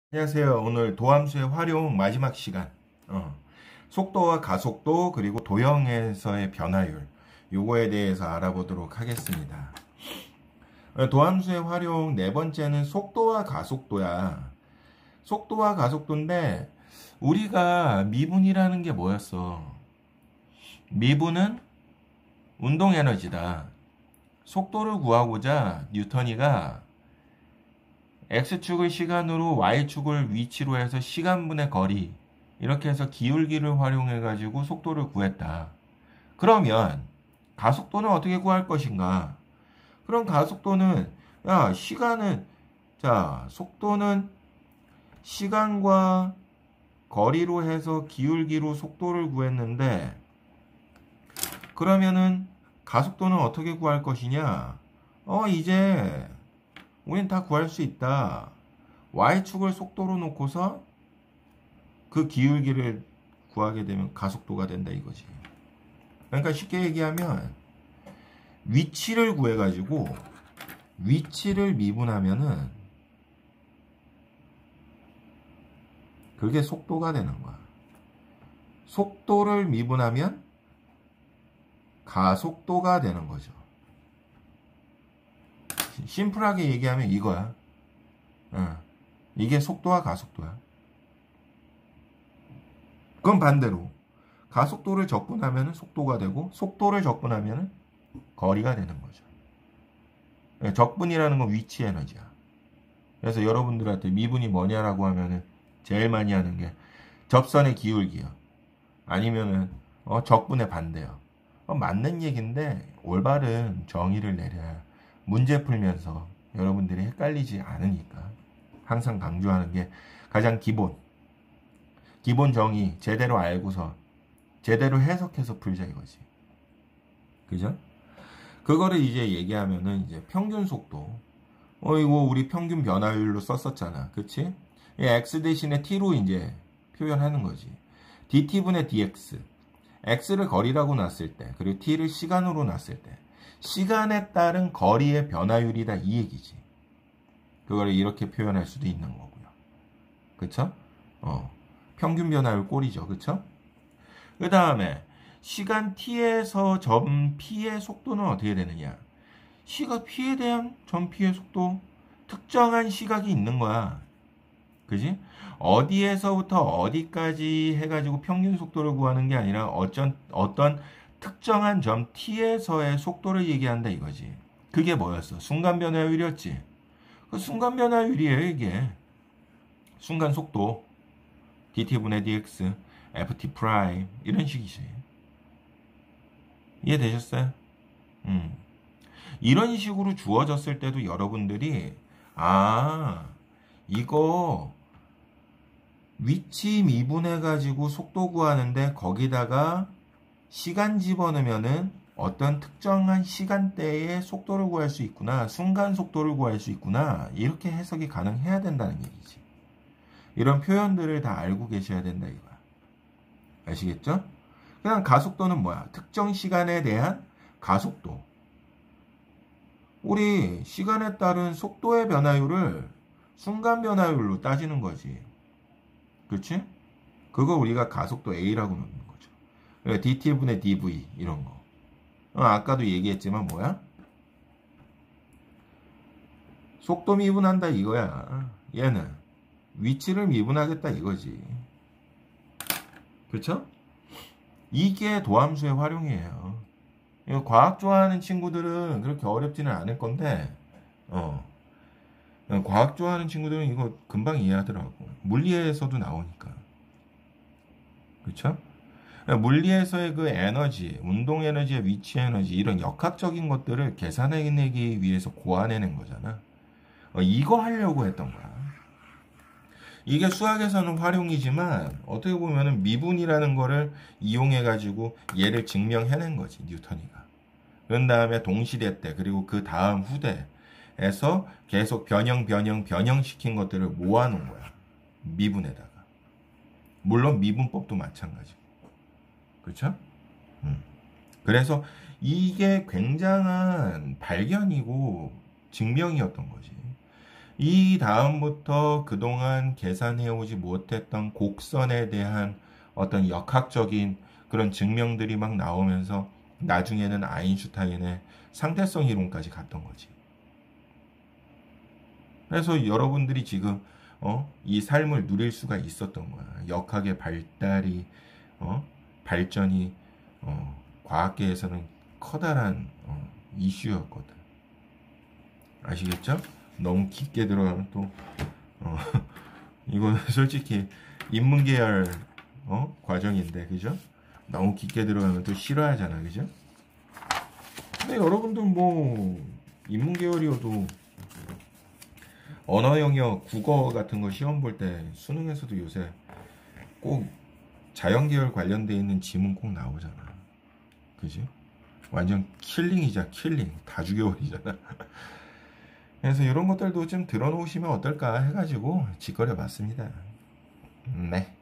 안녕하세요. 오늘 도함수의 활용 마지막 시간. 속도와 가속도 그리고 도형에서의 변화율 요거에 대해서 알아보도록 하겠습니다. 도함수의 활용 네 번째는 속도와 가속도야. 속도와 가속도인데 우리가 미분이라는 게 뭐였어? 미분은 운동 에너지다. 속도를 구하고자 뉴턴이가 X축을 시간으로 Y축을 위치로 해서 시간분의 거리 이렇게 해서 기울기를 활용해 가지고 속도를 구했다. 그러면 가속도는 어떻게 구할 것인가? 그럼 가속도는 시간은 속도는 시간과 거리로 해서 기울기로 속도를 구했는데 그러면은 가속도는 어떻게 구할 것이냐? 이제 우린 다 구할 수 있다. Y축을 속도로 놓고서 그 기울기를 구하게 되면 가속도가 된다 이거지. 그러니까 쉽게 얘기하면 위치를 구해가지고 위치를 미분하면은 그게 속도가 되는 거야. 속도를 미분하면 가속도가 되는 거죠. 심플하게 얘기하면 이거야. 이게 속도와 가속도야. 그럼 반대로 가속도를 적분하면 속도가 되고 속도를 적분하면 거리가 되는 거죠. 적분이라는 건 위치 에너지야. 그래서 여러분들한테 미분이 뭐냐라고 하면은 제일 많이 하는 게 접선의 기울기요. 아니면은 적분의 반대요. 맞는 얘기인데 올바른 정의를 내려야 문제 풀면서 여러분들이 헷갈리지 않으니까 항상 강조하는 게 가장 기본 정의 제대로 알고서 제대로 해석해서 풀자 이거지. 그죠? 그거를 이제 얘기하면은 이제 평균 속도. 이거 우리 평균 변화율로 썼었잖아. 그치? x 대신에 t로 이제 표현하는 거지. dt분의 dx. x를 거리라고 놨을 때, 그리고 t를 시간으로 놨을 때, 시간에 따른 거리의 변화율이다 이 얘기지. 그거를 이렇게 표현할 수도 있는 거고요. 그쵸? 평균 변화율 꼴이죠. 그쵸? 그 다음에 시간 t에서 점 p의 속도는 어떻게 되느냐? 시각 p에 대한 점 p의 속도 특정한 시각이 있는 거야. 그지? 어디에서부터 어디까지 해가지고 평균 속도를 구하는 게 아니라 어떤 특정한 점 t에서의 속도를 얘기한다 이거지. 그게 뭐였어? 순간 변화율이었지. 그 순간 변화율이에요 이게. 순간 속도 dt분의 dx ft 프라임 이런 식이지. 이해되셨어요? 이런 식으로 주어졌을 때도 여러분들이 이거 위치 미분해가지고 속도 구하는데 거기다가 시간 집어넣으면은 어떤 특정한 시간대에 속도를 구할 수 있구나. 순간 속도를 구할 수 있구나. 이렇게 해석이 가능해야 된다는 얘기지. 이런 표현들을 다 알고 계셔야 된다 이거야. 아시겠죠? 그냥 가속도는 뭐야? 특정 시간에 대한 가속도. 우리 시간에 따른 속도의 변화율을 순간 변화율로 따지는 거지. 그치? 그거 우리가 가속도 A라고 놓는 거죠. dt분의 dv 이런 거. 아까도 얘기했지만 뭐야? 속도 미분한다 이거야. 얘는 위치를 미분하겠다 이거지. 그쵸? 이게 도함수의 활용이에요. 이거 과학 좋아하는 친구들은 그렇게 어렵지는 않을 건데 과학 좋아하는 친구들은 이거 금방 이해하더라고. 물리에서도 나오니까. 그쵸? 물리에서의 그 에너지, 운동 에너지의 위치 에너지, 이런 역학적인 것들을 계산해내기 위해서 고안해낸 거잖아. 이거 하려고 했던 거야. 이게 수학에서는 활용이지만 어떻게 보면은 미분이라는 거를 이용해가지고 얘를 증명해낸 거지, 뉴턴이가. 그런 다음에 동시대 때, 그리고 그 다음 후대에서 계속 변형시킨 것들을 모아놓은 거야. 미분에다가. 물론 미분법도 마찬가지고. 그렇죠? 그래서 이게 굉장한 발견이고 증명이었던 거지. 이 다음부터 그동안 계산해오지 못했던 곡선에 대한 어떤 역학적인 그런 증명들이 막 나오면서 나중에는 아인슈타인의 상대성 이론까지 갔던 거지. 그래서 여러분들이 지금 이 삶을 누릴 수가 있었던 거야. 역학의 발달이 발전이 과학계에서는 커다란 이슈였거든. 아시겠죠? 너무 깊게 들어가면 또 이거는 솔직히 인문계열 과정인데, 그죠? 너무 깊게 들어가면 또 싫어하잖아, 그죠? 근데 여러분들 뭐 인문계열이어도 언어 영역, 국어 같은 거 시험 볼 때 수능에서도 요새 꼭 자연계열 관련돼 있는 지문 꼭 나오잖아. 그지? 완전 킬링이자 킬링. 다 죽여버리잖아. 그래서 이런 것들도 좀 들어놓으시면 어떨까 해가지고 짓거려 봤습니다. 네.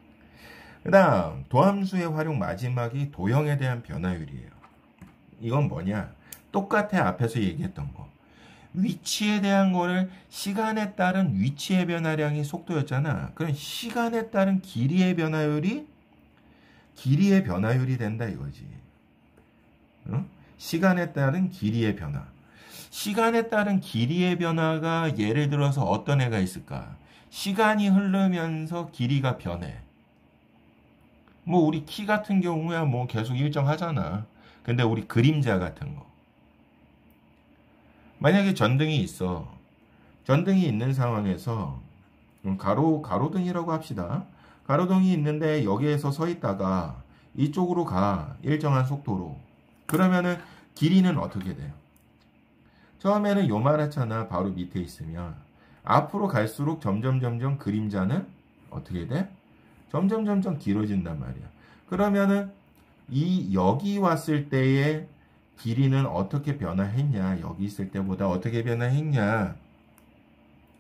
그 다음 도함수의 활용 마지막이 도형에 대한 변화율이에요. 이건 뭐냐? 똑같아 앞에서 얘기했던 거. 위치에 대한 거를 시간에 따른 위치의 변화량이 속도였잖아. 그럼 시간에 따른 길이의 변화율이 된다 이거지. 응? 시간에 따른 길이의 변화. 시간에 따른 길이의 변화가 예를 들어서 어떤 애가 있을까? 시간이 흐르면서 길이가 변해. 뭐 우리 키 같은 경우야 뭐 계속 일정하잖아. 근데 우리 그림자 같은 거. 만약에 전등이 있어. 전등이 있는 상황에서 가로등이라고 합시다. 가로등이 있는데 여기에서 서 있다가 이쪽으로 가. 일정한 속도로. 그러면은 길이는 어떻게 돼요? 처음에는 요만하잖아. 바로 밑에 있으면. 앞으로 갈수록 점점 그림자는 어떻게 돼? 점점 길어진단 말이야. 그러면은 여기 왔을 때의 길이는 어떻게 변화했냐? 여기 있을 때보다 어떻게 변화했냐?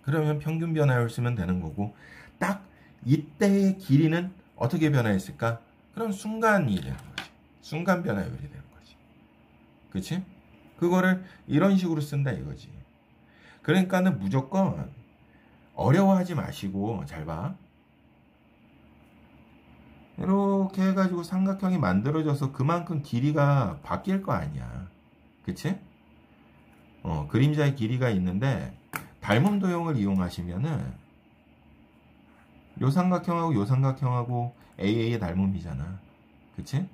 그러면 평균 변화율 쓰면 되는 거고, 딱 이때의 길이는 어떻게 변화했을까? 그럼 순간이 되는 거지. 순간 변화율이 되는 거지. 그치? 그거를 이런 식으로 쓴다 이거지. 그러니까는 무조건 어려워하지 마시고, 잘 봐. 이렇게 해가지고 삼각형이 만들어져서 그만큼 길이가 바뀔 거 아니야. 그치? 그림자의 길이가 있는데 닮음 도형을 이용하시면은 요 삼각형하고 AA의 닮음이잖아. 그치?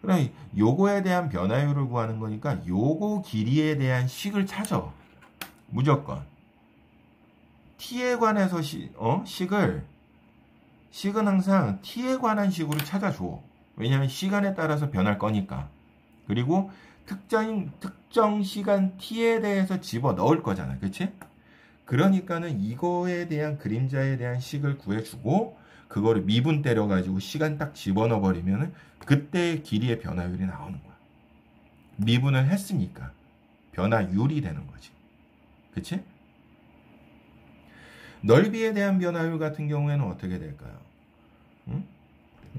그럼 요거에 대한 변화율을 구하는 거니까 요거 길이에 대한 식을 찾아. 무조건. t에 관해서 식은 항상 t에 관한 식으로 찾아줘. 왜냐하면 시간에 따라서 변할 거니까. 그리고 특정 시간 t에 대해서 집어 넣을 거잖아. 그치? 그러니까는 이거에 대한 그림자에 대한 식을 구해주고 그거를 미분 때려가지고 시간 딱 집어넣어 버리면은 그때 길이의 변화율이 나오는 거야. 미분을 했으니까 변화율이 되는 거지. 그치? 넓이에 대한 변화율 같은 경우에는 어떻게 될까요? 응?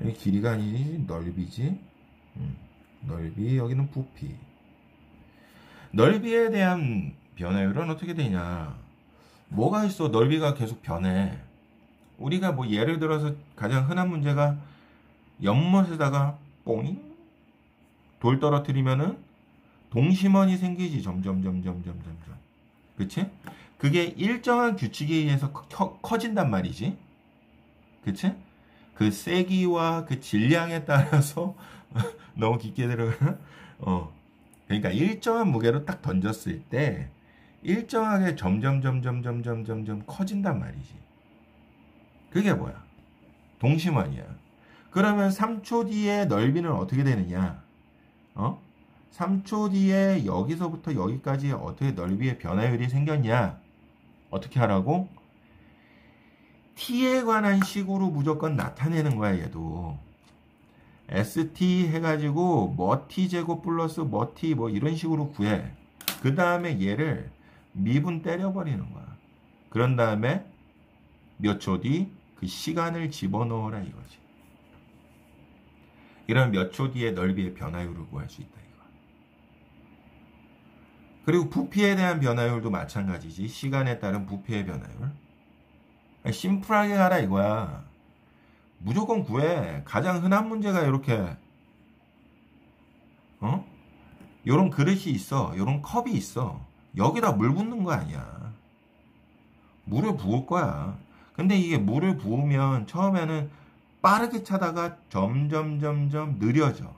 여기 길이가 아니지 넓이지. 넓이, 여기는 부피. 넓이에 대한 변화율은 어떻게 되냐? 뭐가 있어? 넓이가 계속 변해. 우리가 뭐 예를 들어서 가장 흔한 문제가 연못에다가 뽕잉 돌 떨어뜨리면은 동심원이 생기지. 점점. 그치? 그게 일정한 규칙에 의해서 커진단 말이지. 그치? 그 세기와 그 질량에 따라서 너무 깊게 들어가나? 그러니까 일정한 무게로 딱 던졌을 때 일정하게 점점 커진단 말이지. 그게 뭐야? 동심원이야. 그러면 3초 뒤에 넓이는 어떻게 되느냐? 3초 뒤에 여기서부터 여기까지 어떻게 넓이의 변화율이 생겼냐? 어떻게 하라고? t에 관한 식으로 무조건 나타내는 거야, 얘도. st 해가지고 뭐 t제곱 플러스 뭐 t 뭐 이런 식으로 구해. 그 다음에 얘를 미분 때려버리는 거야. 그런 다음에 몇 초 뒤 그 시간을 집어넣어라 이거지. 이러면 몇 초 뒤에 넓이의 변화율을 구할 수 있다 이거. 그리고 부피에 대한 변화율도 마찬가지지. 시간에 따른 부피의 변화율. 심플하게 가라 이거야. 무조건 구해. 가장 흔한 문제가 이렇게 요런 그릇이 있어. 요런 컵이 있어. 여기다 물 붓는 거 아니야. 물을 부을 거야. 근데 이게 물을 부으면 처음에는 빠르게 차다가 점점 느려져.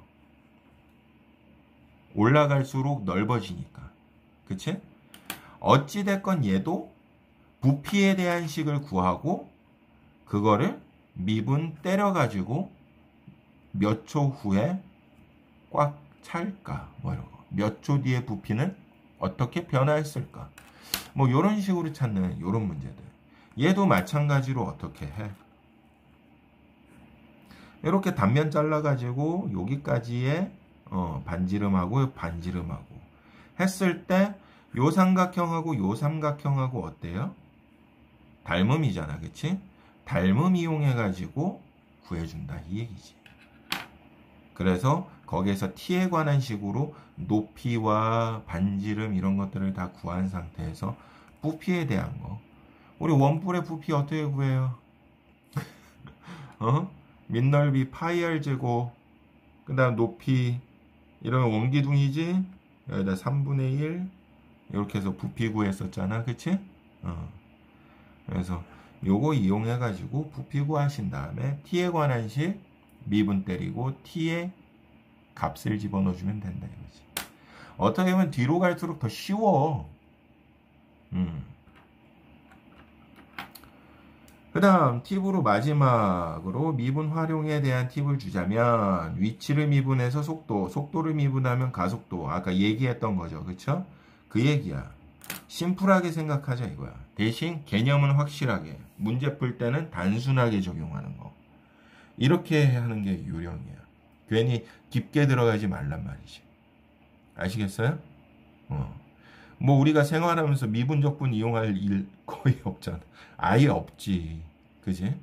올라갈수록 넓어지니까. 그치? 어찌됐건 얘도 부피에 대한 식을 구하고 그거를 미분 때려가지고 몇 초 후에 꽉 찰까? 뭐 이런 거. 몇 초 뒤에 부피는 어떻게 변화했을까? 뭐 이런 식으로 찾는 이런 문제들. 얘도 마찬가지로 어떻게 해? 이렇게 단면 잘라가지고 여기까지에 반지름하고 반지름하고 했을 때 요 삼각형하고 요 삼각형하고 어때요? 닮음이잖아, 그치? 닮음 이용해가지고 구해준다 이 얘기지. 그래서 거기에서 t에 관한 식으로 높이와 반지름 이런 것들을 다 구한 상태에서 부피에 대한 거. 우리 원뿔의 부피 어떻게 구해요? 밑넓이 파이 r 제곱, 그 다음 높이, 이러면 원기둥이지? 여기다 3분의 1, 이렇게 해서 부피 구했었잖아, 그치? 그래서 요거 이용해가지고 부피 구하신 다음에 t에 관한 식 미분 때리고 t의 값을 집어넣어주면 된다 이거지. 어떻게 보면 뒤로 갈수록 더 쉬워. 그 다음 팁으로 마지막으로 미분 활용에 대한 팁을 주자면 위치를 미분해서 속도를 미분하면 가속도. 아까 얘기했던 거죠. 그쵸? 그 얘기야. 심플하게 생각하자 이거야. 대신 개념은 확실하게, 문제 풀 때는 단순하게 적용하는 거. 이렇게 하는 게 요령이야. 괜히 깊게 들어가지 말란 말이지. 아시겠어요? 뭐 우리가 생활하면서 미분적분 이용할 일 거의 없잖아. 아예 없지. 그지?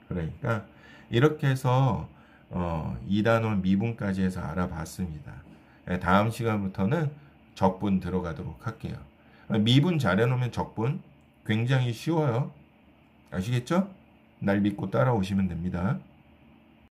그러니까 이렇게 해서 2단원 미분까지 해서 알아봤습니다. 다음 시간부터는 적분 들어가도록 할게요. 미분 잘해놓으면 적분 굉장히 쉬워요. 아시겠죠? 날 믿고 따라오시면 됩니다.